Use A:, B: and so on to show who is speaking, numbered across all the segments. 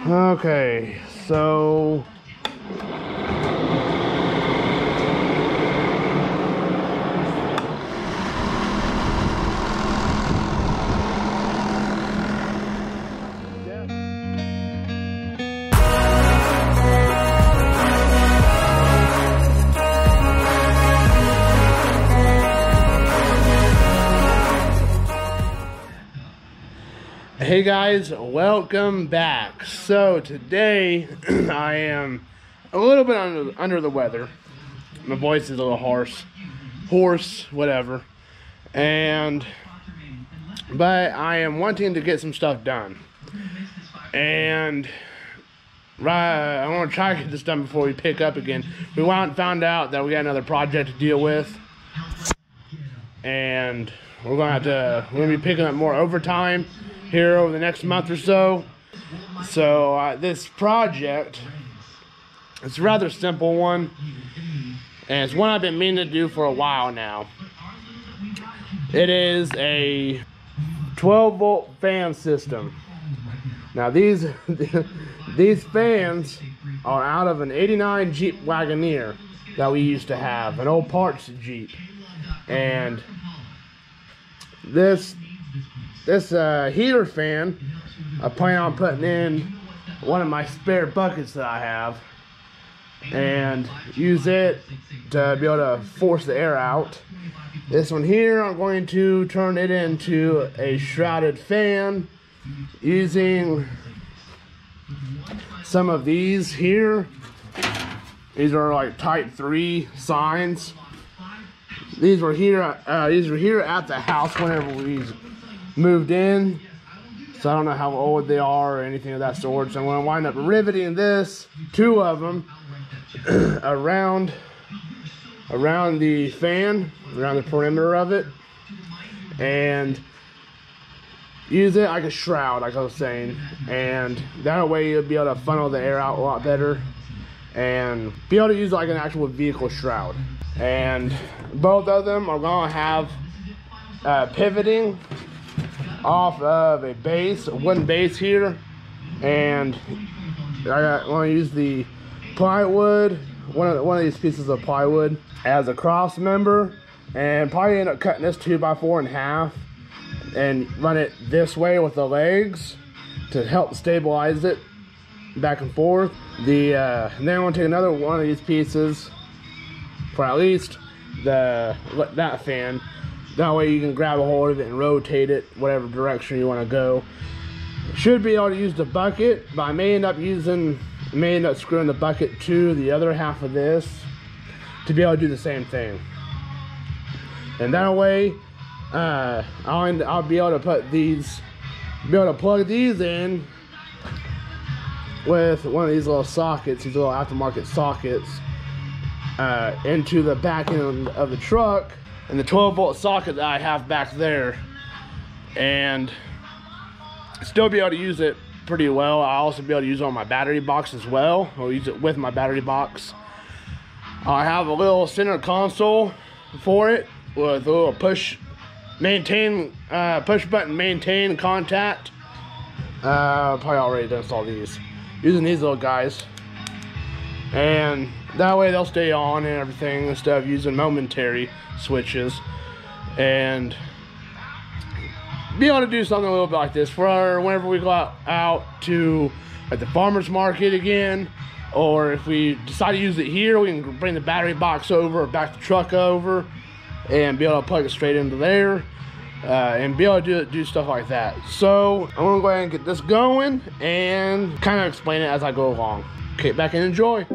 A: Okay, so hey guys, welcome back. So today I am a little bit under the weather. My voice is a little hoarse, whatever. But I am wanting to get some stuff done. And I want to try to get this done before we pick up again. We found out that we got another project to deal with. And we're gonna be picking up more overtime here over the next month or so. So this project, it's a rather simple one, and it's one I've been meaning to do for a while now. It is a 12-volt fan system. Now these fans are out of an '89 Jeep Wagoneer that we used to have, an old parts Jeep, and this heater fan I plan on putting in one of my spare buckets that I have and use it to be able to force the air out. This one here, I'm going to turn it into a shrouded fan using some of these here. These are like type 3 signs. These were here at the house whenever we moved in, so I don't know how old they are or anything of that sort. So I'm going to wind up riveting two of them around the fan, around the perimeter of it, and use it like a shroud, like I was saying, and that way you'll be able to funnel the air out a lot better and be able to use it like an actual vehicle shroud. And both of them are going to have pivoting off of a wooden base here, and I want to use the plywood, one of these pieces of plywood as a cross member, and probably end up cutting this 2x4 in half and run it this way with the legs to help stabilize it back and forth. And then I'm going to take another one of these pieces for at least that fan. That way you can grab a hold of it and rotate it whatever direction you want to go. Should be able to use the bucket, but I may end up screwing the bucket to the other half of this to be able to do the same thing. And that way, I'll be able to plug these in with one of these little sockets, these little aftermarket sockets, into the back end of the truck, and the 12-volt socket that I have back there, and still be able to use it pretty well. I'll also be able to use it on my battery box as well. I'll use it with my battery box. I have a little center console for it with a little push button maintain contact. Probably already installed these, using these little guys, and that way they'll stay on and everything instead of using momentary switches, and be able to do something a little bit like this for whenever we go out to like the farmer's market again, or if we decide to use it here, we can bring the battery box over or back the truck over and be able to plug it straight into there, and be able to do stuff like that. So I'm gonna go ahead and get this going and kind of explain it as I go along. Okay, back and enjoy.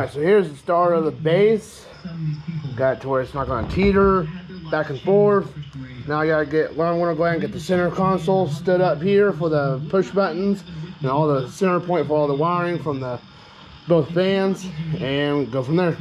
A: Alright, so here's the start of the base. Got it to where it's not going to teeter back and forth. Now I gotta I'm gonna go ahead and get the center console stood up here for the push buttons and all the center point for all the wiring from the both fans, and go from there.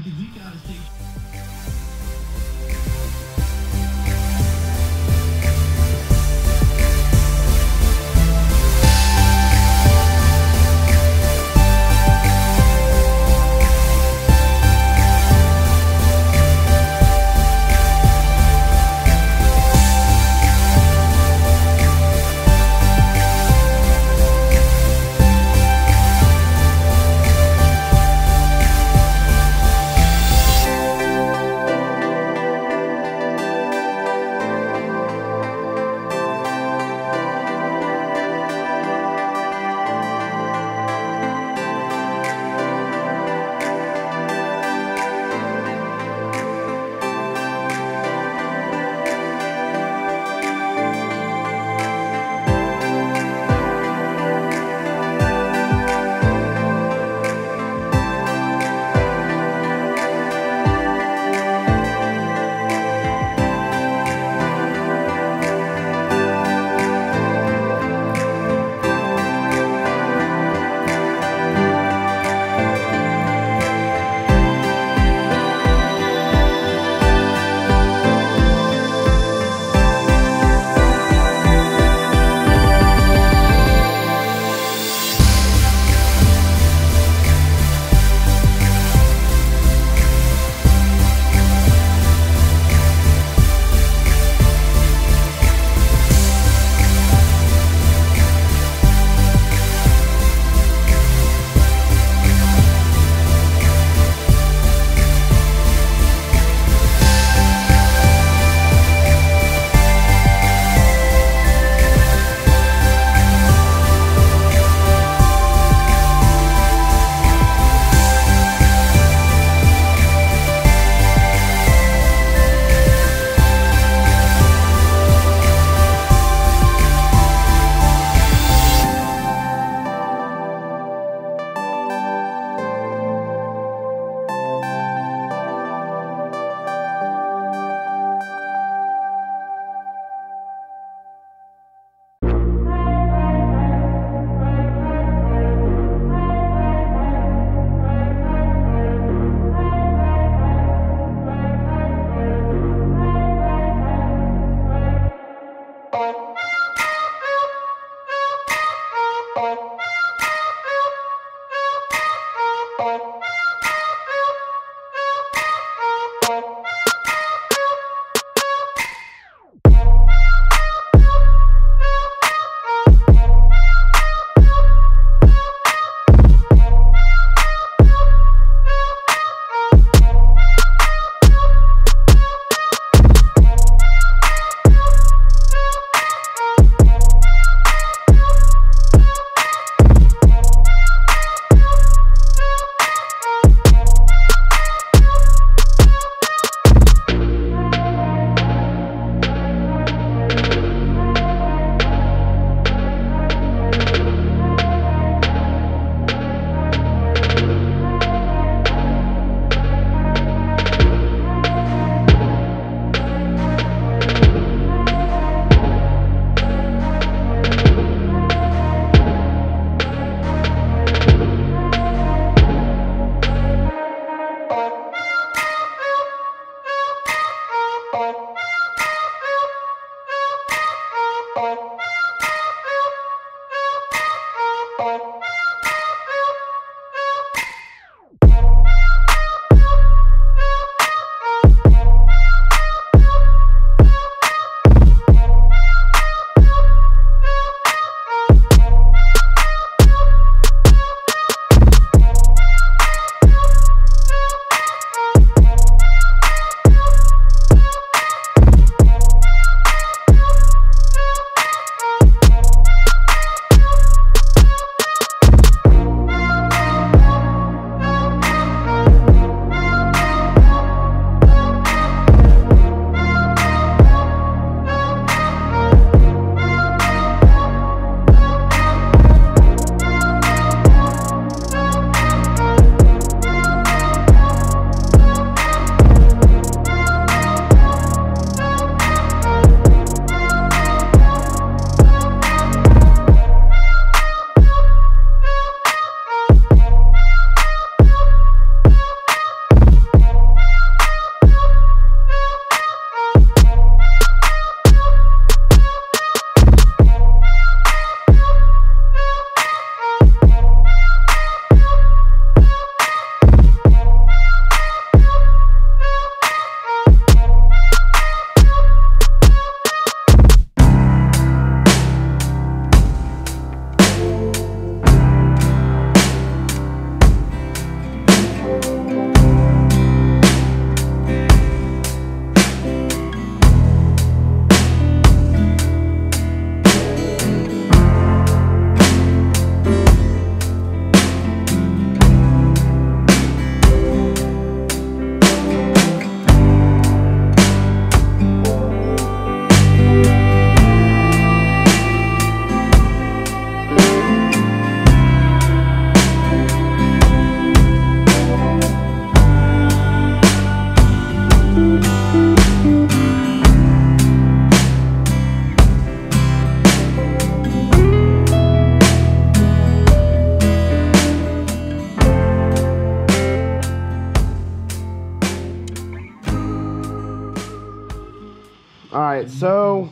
A: Alright, so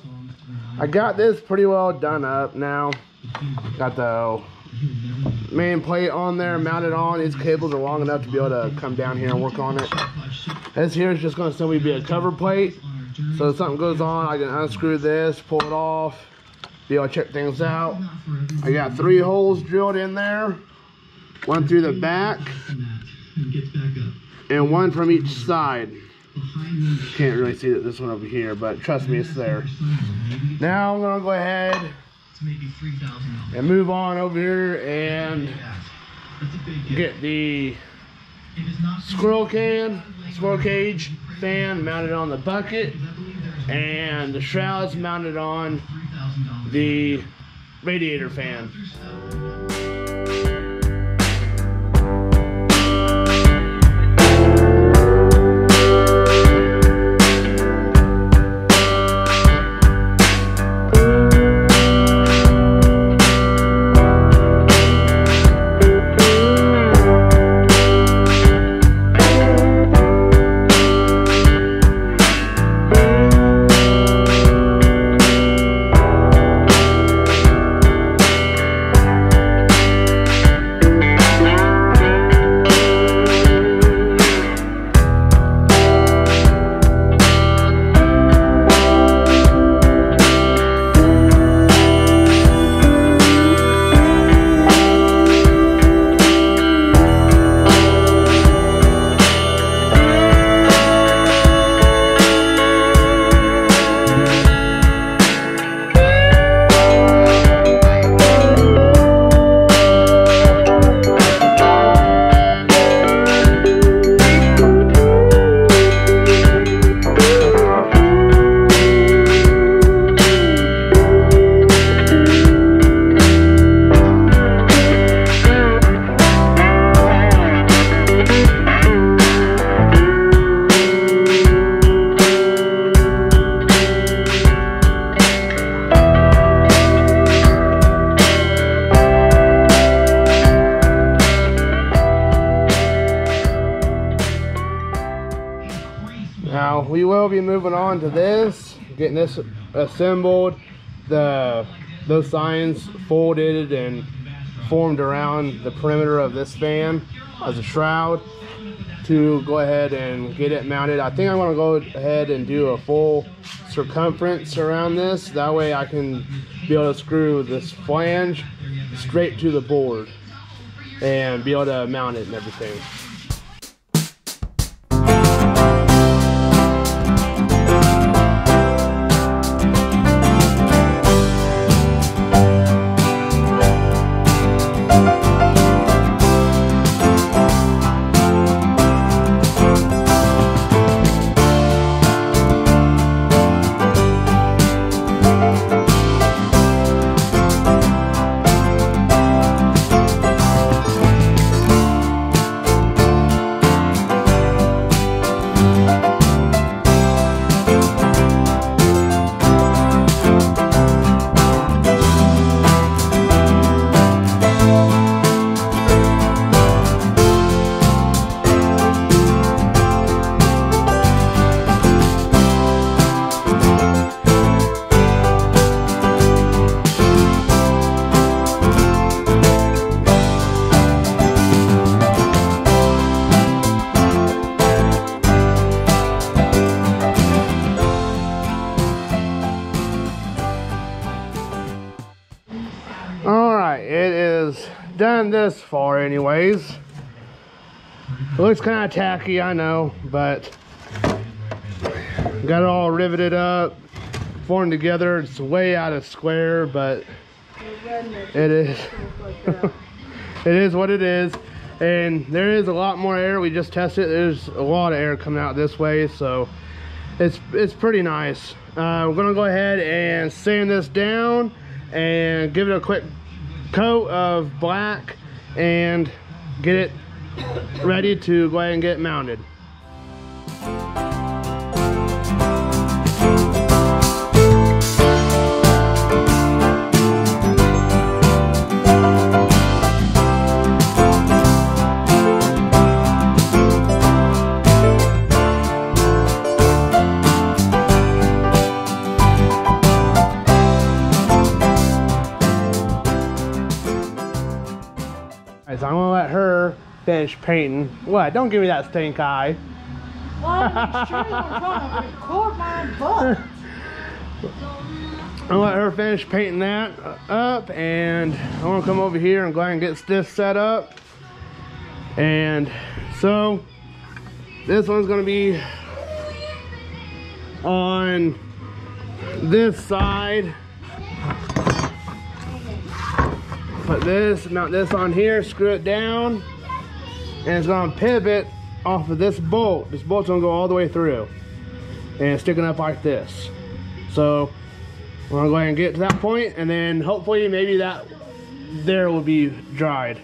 A: I got this pretty well done up now. Got the main plate on there, mounted on. These cables are long enough to be able to come down here and work on it. This here is just going to simply be a cover plate. So if something goes on, I can unscrew this, pull it off, be able to check things out. I got 3 holes drilled in there. One through the back, and one from each side. Can't really see this one over here, but trust me, it's there. Now I'm going to go ahead and move on over here and get the squirrel cage fan mounted on the bucket, and the shrouds mounted on the radiator fan. Now we will be moving on to this, getting this assembled, those signs folded and formed around the perimeter of this fan as a shroud to go ahead and get it mounted. I think I'm going to go ahead and do a full circumference around this. That way I can be able to screw this flange straight to the board and be able to mount it and everything. Alright, it is done this far anyways. It looks kind of tacky, I know, but got it all riveted up, formed together. It's way out of square, but it is it is what it is. And there is a lot more air. We just tested it. There's a lot of air coming out this way, so it's pretty nice. We're gonna go ahead and sand this down and give it a quick coat of black and get it ready to go ahead and get it mounted. finished painting. What? Don't give me that stink eye.
B: Well, I'm trying to record my butt.
A: I'll let her finish painting that up, and I want to come over here and go ahead and get this set up. And so this one's going to be on this side. Put this, mount this on here, screw it down, and it's going to pivot off of this bolt. This bolt's going to go all the way through, and it's sticking up like this. So we're going to go ahead and get to that point, and then hopefully maybe that there will be dried.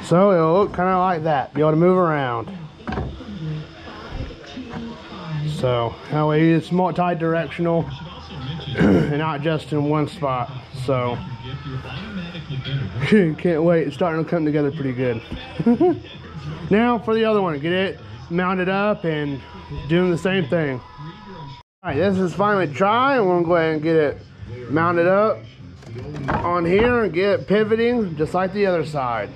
A: So it'll look kind of like that, be able to move around. So that way it's multi-directional and not just in one spot. So can't wait, it's starting to come together pretty good. Now for the other one, get it mounted up and doing the same thing. All right, this is finally dry, and we're gonna go ahead and get it mounted up on here and get it pivoting just like the other side.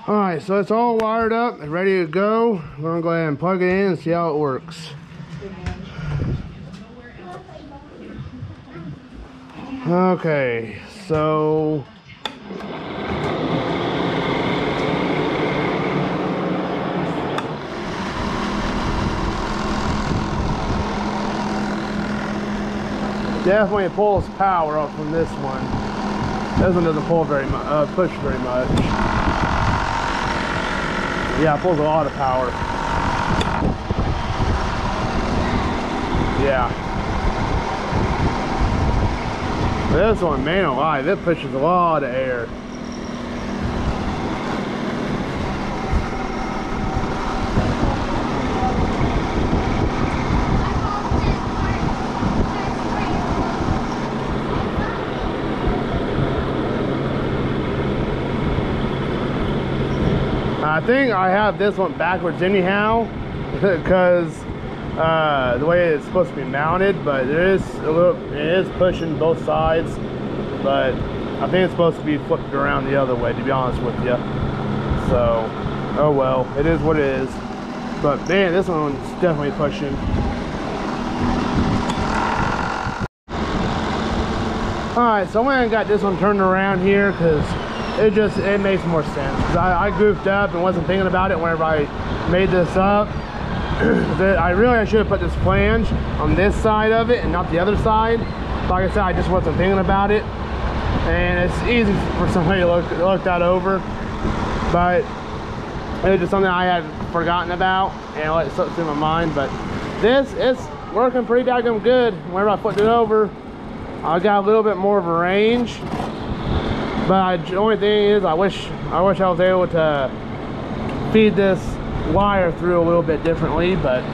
A: Alright, so it's all wired up and ready to go. We're going to go ahead and plug it in and see how it works. Okay, so definitely pulls power up from this one. This one doesn't pull very much, push very much. Yeah, it pulls a lot of power. Yeah. This one, man alive, it pushes a lot of air. I think I have this one backwards anyhow, because the way it's supposed to be mounted, but it is pushing both sides, but I think it's supposed to be flipped around the other way, to be honest with you. So, oh well, it is what it is. But man, this one's definitely pushing. Alright, so I went and got this one turned around here because it makes more sense. I goofed up and wasn't thinking about it whenever I made this up. I should have put this flange on this side of it and not the other side. Like I said, I just wasn't thinking about it, and it's easy for somebody to look that over, but it was just something I had forgotten about and let it slip through my mind. But it's working pretty daggum good. Whenever I flipped it over, I got a little bit more of a range. But the only thing is, I wish I was able to feed this wire through a little bit differently, but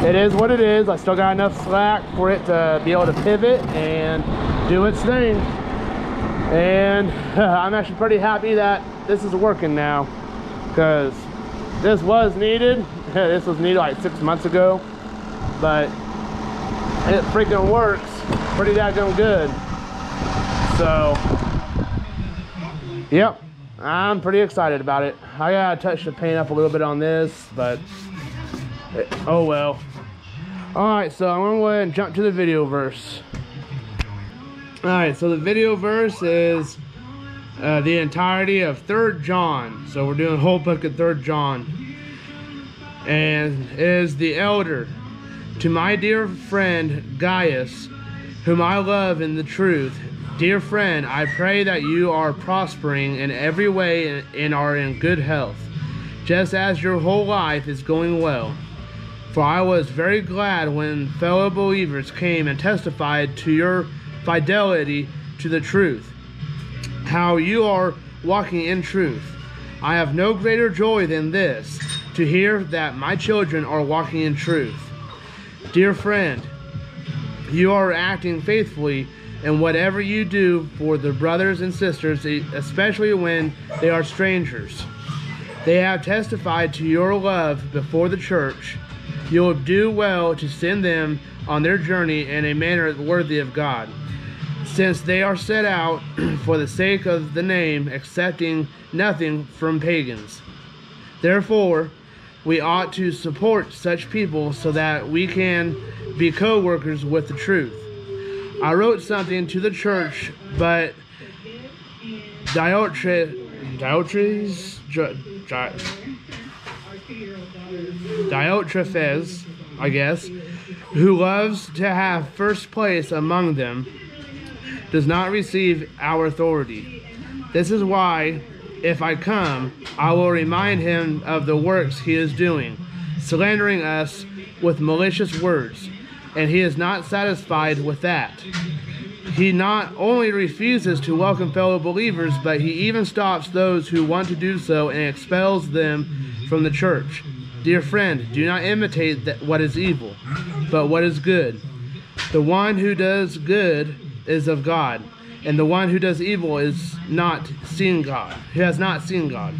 A: it is what it is. I still got enough slack for it to be able to pivot and do its thing, and I'm actually pretty happy that this is working now, because this was needed. This was needed like 6 months ago, but it freaking works pretty daggone good. So yep, I'm pretty excited about it. I gotta touch the paint up a little bit on this, but oh well. Alright, so I'm gonna go ahead and jump to the video verse. Alright, so the video verse is the entirety of 3rd John. So we're doing a whole book of 3rd John. And it is the elder. To my dear friend Gaius, whom I love in the truth. Dear friend, I pray that you are prospering in every way and are in good health, just as your whole life is going well. For I was very glad when fellow believers came and testified to your fidelity to the truth, how you are walking in truth. I have no greater joy than this, to hear that my children are walking in truth. Dear friend, you are acting faithfully in whatever you do for the brothers and sisters, especially when they are strangers. They have testified to your love before the church. You will do well to send them on their journey in a manner worthy of God, since they are set out for the sake of the name, accepting nothing from pagans. Therefore, we ought to support such people so that we can be co-workers with the truth. I wrote something to the church, but Diotrephes, I guess, who loves to have first place among them, does not receive our authority. This is why, if I come, I will remind him of the works he is doing, slandering us with malicious words. And he is not satisfied with that. He not only refuses to welcome fellow believers, but he even stops those who want to do so and expels them from the church. Dear friend, do not imitate what is evil, but what is good. The one who does good is of God, and the one who does evil is not seen God, who has not seen God.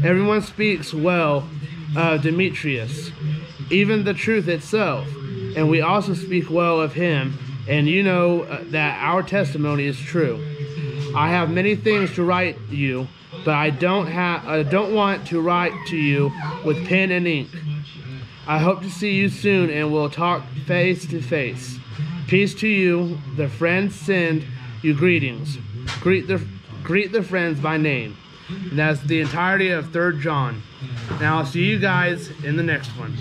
A: Everyone speaks well of Demetrius, even the truth itself. And we also speak well of him, and you know that our testimony is true. I have many things to write you, but I don't want to write to you with pen and ink. I hope to see you soon, and we'll talk face to face. Peace to you. The friends send you greetings. Greet the friends by name. And that's the entirety of 3 John. Now I'll see you guys in the next one.